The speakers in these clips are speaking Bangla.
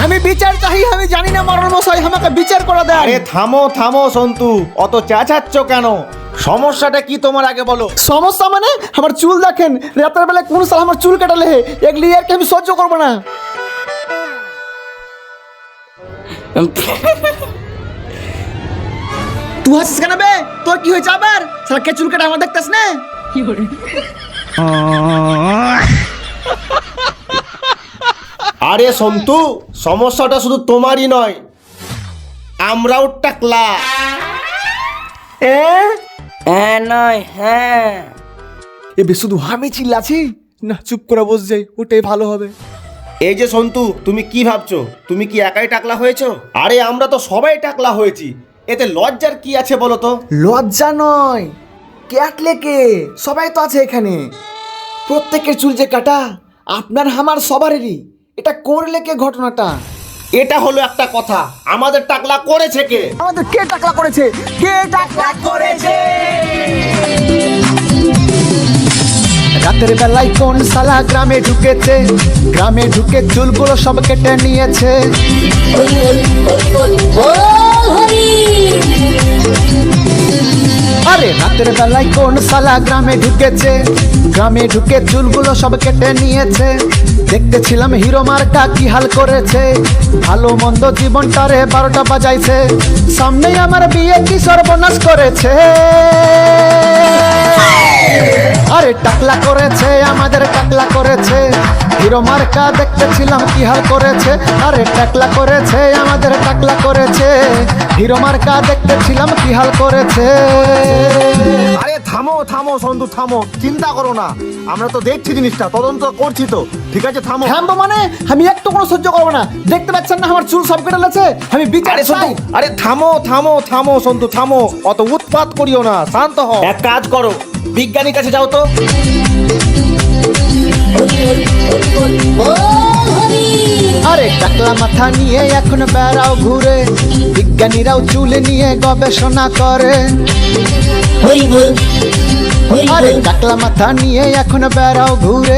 আমি বিচার চাই, আমি জানি না মরণ মশাই, আমাকে বিচার করে দেন। আরে থামো থামো সন্তু, অত চেঁচাচ্ছ কেন? সমস্যাটা কি তোমার আগে বলো। সমস্যা মানে আমার চুল দেখেন, রাতের বেলা কোন সাল আমার চুল কাটালে এগুলি আর কি আমি সহ্য করবো না। তুই হাসিস কেন বে? তোর কি হয়েছে আবার? সারা কে চুল কাটা আমার দেখতেছ না? আরে সন্তু, সমস্যাটা শুধু তোমারই নয়, আমরাও টাকলা। হ্যাঁ নয় হ্যাঁ। এবে শুধু আমি চিল্লাছি না, চুপ করে বস যাই, ওটাই ভালো হবে। এই যে সন্তু, তুমি কি ভাবছো? তুমি কি একাই টাকলা হয়েছো? আরে আমরা তো সবাই টাকলা হয়েছি, এতে লজ্জার কি আছে বলো তো? লজ্জা নয়, কাটলে কে? সবাই তো আছে এখানে, প্রত্যেকের চুল যে কাটা, আপনার আমার সবারই। এটা করলে কে ঘটনাটা? এটা হলো একটা কথা, আমাদের টাকলা করেছে কে? আমাদের কে টাকলা করেছে? কে টাকলা করেছে? রাতের বেলায় কোন শালা গ্রামে ঢুকেছে, গ্রামে ঢুকে চুলগুলো সব কেটে নিয়েছে। আরে রাতের বেলায় কোন শালা গ্রামে ঢুকেছে, গ্রামে ঢুকে চুলগুলো সব কেটে নিয়েছে। দেখতেছিলাম হিরো মার্কা কি হাল করেছে, ভালো মন্দ জীবনটারে 12টা বাজাইছে। সামনেই আমার বিয়ে কি সর্বনাশ করেছে। আরে টাকলা করেছে, আমাদের টাকলা করেছে। হিরো মার্কা দেখতেছিলাম কি হাল করেছে। আরে টাকলা করেছে, আমাদের টাকলা করেছে। হিরো মার্কা দেখতেছিলাম কি হাল করেছে। আরে থামো থামো সন্তু থামো, চিন্তা করো না, আমরা তো দেখছি জিনিসটা, তদন্ত করছি তো, ঠিক আছে থামো। থামবো মানে আমি একটু কোনো সহ্য করবো না। দেখতে পাচ্ছেন না আমার চুল সব কেটে গেছে, আমি বিচার আরে সন্তু, চাই। আরে থামো থামো থামো সন্তু থামো, অত উৎপাত করিও না, শান্ত হও। এক কাজ করো, বিজ্ঞানীর কাছে যাও তো। আরে টাকলা মাথা নিয়ে এখন বেড়াও ঘুরে, বিজ্ঞানীরাও চুল নিয়ে গবেষণা করে। আরে টাকলা মাথা নিয়ে এখন বেড়াও ঘুরে,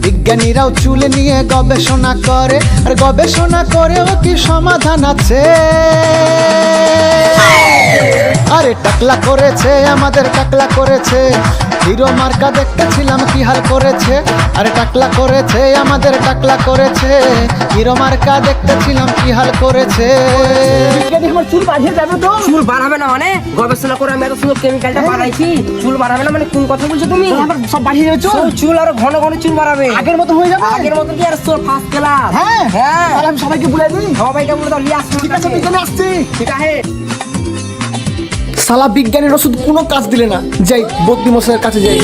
বিজ্ঞানীরাও চুল নিয়ে গবেষণা করে। আর গবেষণা করেও কি সমাধান আছে? আরে টাকলা করেছে, আমাদের টাকলা করেছে। হিরো মার্কা দেখতেছিলাম কি হাল করেছে। আরে টাকলা করেছে, আমাদের টাকলা করেছে। হিরো মার্কা দেখতেছিলাম কি হাল করেছে। আমার চুল বাঁধিয়ে যাবে তো? চুল বাড়াবে না মানে? গবেষণা করে আমি এত সুন্দর কেমিক্যালটা বানাইছি, চুল বাড়াবে না মানে কোন কথা বলছো তুমি? সব বাঁধিয়ে যাবে চুল? চুল আরো ঘন ঘন চুল বাড়াবে, আগের মতো হয়ে যাবে। আগের মতো কি আর ফার্স্ট ক্লাস? হ্যাঁ হ্যাঁ, তাহলে আমি সবাইকে বলে দিই। সবাইকে বলে দাও লিয়ে আসো। ঠিক আছে, বিজ্ঞানী আসছি। ঠিক আছে। সালা বিজ্ঞানীর ওষুধ কোনো কাজ দিলে না। যাই বদ্যি মশাইয়ের কাছে যাই।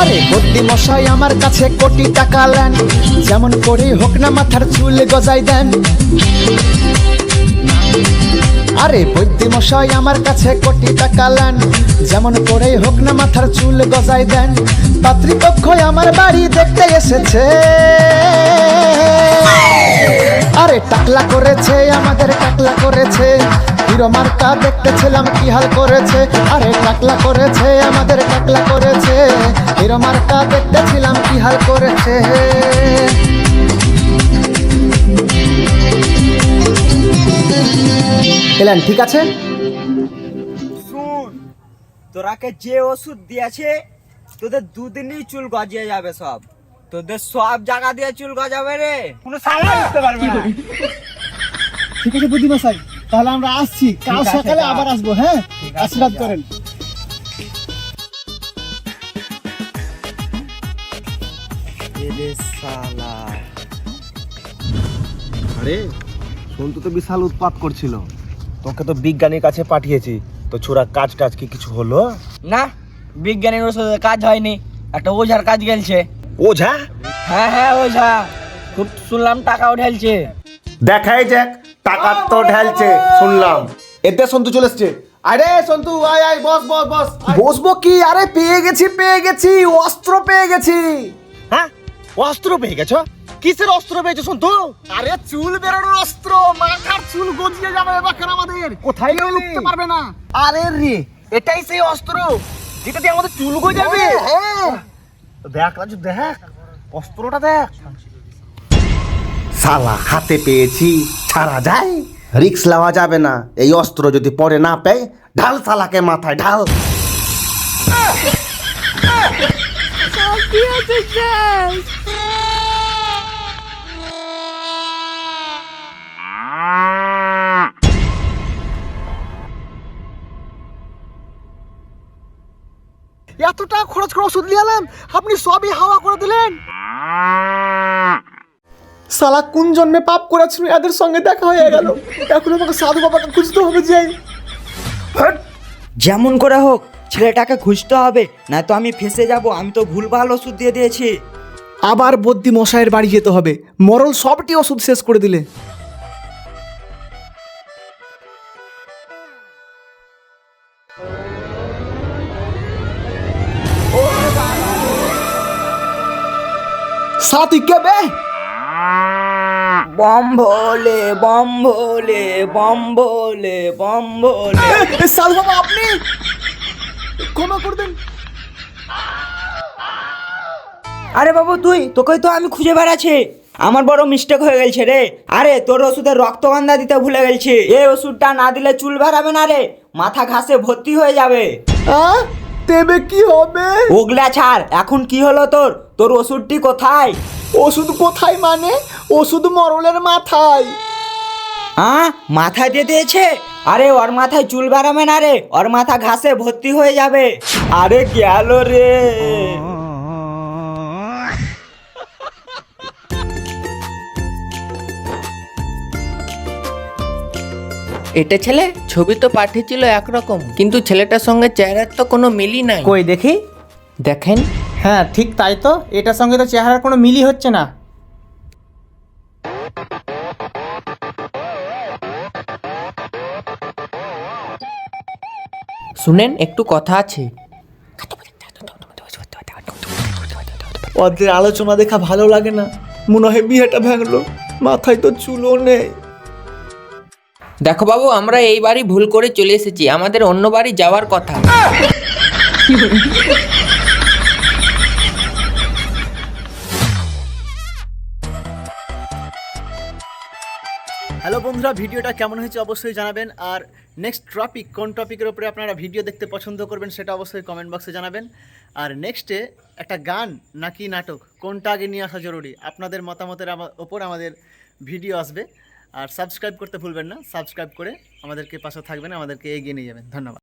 আরে বদ্যি মশাই আমার কাছে কোটি টাকা নেন, যেমন করে হোক না মাথার চুল গজাই দেন। আরে বৈদ্য মশাই আমার কাছে কোটি টাকা নেন, যেমন করে হোক না মাথার চুল গজাই দেন। পাত্রীপক্ষ আমার বাড়ি দেখতে এসেছে। আরে টাকলা করেছে, আমাদের টাকলা করেছে। হিরো মার্কা দেখতেছিলাম কি হাল করেছে। আরে টাকলা করেছে, আমাদের টাকলা করেছে। হিরো মার্কা দেখতেছিলাম কি হাল করেছে। এলেন ঠিক আছে? শুন, তোরাকে যে ওষুধ দিয়েছে তোদের দুদিনই চুল গজিয়ে যাবে সব, তোদের সব জায়গা দিয়ে চুল গজাবে রে, কোনো সালা উঠতে পারবে না। ঠিক আছে বুদ্ধি মশাই, তাহলে আমরা আসছি, কাল সকালে আবার আসবো। হ্যাঁ, আশীর্বাদ করেন। আরে সন্তু তো বিশাল উৎপাত করছিল, তোকে তো বিজ্ঞানীর কাছে পাঠিয়েছি, তো ছোড়া কাজ টাজ কি কিছু হলো? না, বিজ্ঞানীর ওষুধে কাজ হয়নি, একটা ওঝার কাজ গেলছে। ওঝা? হ্যাঁ হ্যাঁ ওঝা, খুব শুনলাম টাকাও ঢেলছে। দেখাই যাক, টাকা তো ঢালছে শুনলাম। এতে সন্তু চলে এসছে। আরে সন্তু আয় আয়, বস বস বস। বসবো কি? আরে পেয়ে গেছি, অস্ত্র পেয়ে গেছি। হ্যাঁ, অস্ত্র পেয়ে গেছো? কিসের অস্ত্র পেয়েছো সন্তু? আরে চুল বেরোনোর অস্ত্র, মাথার চুল গজিয়ে যাবে এবার আমাদের, কোথায় কেউ পেলি? লুকতে পারবে না। আরে রে, এটাই সেই অস্ত্র যেটা দিয়ে আমাদের চুল গজাবে। হ্যাঁ, দেখ রাজু, দেখ অস্ত্রটা দেখ। শালা হাতে পেয়েছি, ছাড়া যায়? রিক্স নেওয়া যাবে না। এই অস্ত্র যদি পরে না পেয়ে, ঢাল শালাকে মাথায় ঢাল। এত টাকা খরচ করে ওষুধ নিয়ে এলাম, আপনি সবই হাওয়া করে দিলেন। শালা কোন জন্মে পাপ করেছিল, এদের সঙ্গে দেখা হয়ে গেল। এখন আমাকে সাধু বাবাকে খুঁজতে হবে। যাই, যেমন করে হোক ছেলেটাকে খুঁজতে হবে, না তো আমি ফেসে যাব। আমি তো ভুলভাল ওষুধ দিয়ে দিয়েছি। আবার বদ্যি মশাইয়ের বাড়ি যেতে হবে। মরল সবটি ওষুধ শেষ করে দিলে। সাথী কে বে? বম ভোলে বম ভোলে বম ভোলে বম ভোলে। সাধু বাবা আপনি ক্ষমা করে দেন। আরে বাবু তুই, তোকে তো আমি খুঁজে বেড়াচ্ছি। আমার বড় মিস্টেক হয়ে গেছে রে। আরে তোর ওষুধে রক্তগন্ধা দিতে ভুলে গেছি। এই ওষুধটা না দিলে চুল বেরাবে না রে, মাথা ঘাসে ভর্তি হয়ে যাবে। তেবে কি হবে? ওগলা ছাড়, এখন কি হলো তোর? তোর ওষুধটি কোথায়? ওষুধ কোথায় মানে? ওষুধ মরলের মাথায়। মাথায় দিয়ে দিয়েছে? আরে ওর মাথায় চুল বেরাবে না রে, ওর মাথা ঘাসে ভর্তি হয়ে যাবে। আরে গেল রে। এটা ছেলে, ছবি তো পাঠিয়েছিল একরকম, কিন্তু ছেলেটার সঙ্গে চেহারার তো কোনো মিলই নাই। কই দেখি। দেখেন। হ্যাঁ ঠিক তাই তো, এটার সঙ্গে তো চেহারার কোনো মিলই হচ্ছে না। শুনেন, একটু কথা আছে। ওদের আলোচনা দেখা ভালো লাগে না। মনে হয় বিয়েটা ভাঙলো, মাথায় তো চুলও নেই। দেখো বাবু, আমরা এই বাড়ি ভুল করে চলে এসেছি, আমাদের অন্য বাড়ি যাওয়ার কথা। হ্যালো বন্ধুরা, ভিডিওটা কেমন হয়েছে অবশ্যই জানাবেন। আর নেক্সট টপিক কোন টপিকের উপরে আপনারা ভিডিও দেখতে পছন্দ করবেন সেটা অবশ্যই কমেন্ট বক্সে জানাবেন। আর নেক্সটে একটা গান নাকি নাটক কোনটা আগে নিয়ে আসা জরুরি, আপনাদের মতামতের ওপর আমাদের ভিডিও আসবে। আর সাবস্ক্রাইব করতে ভুলবেন না। সাবস্ক্রাইব করে আমাদেরকে পাশে থাকবেন, আমাদেরকে এগিয়ে নিয়ে যাবেন। ধন্যবাদ।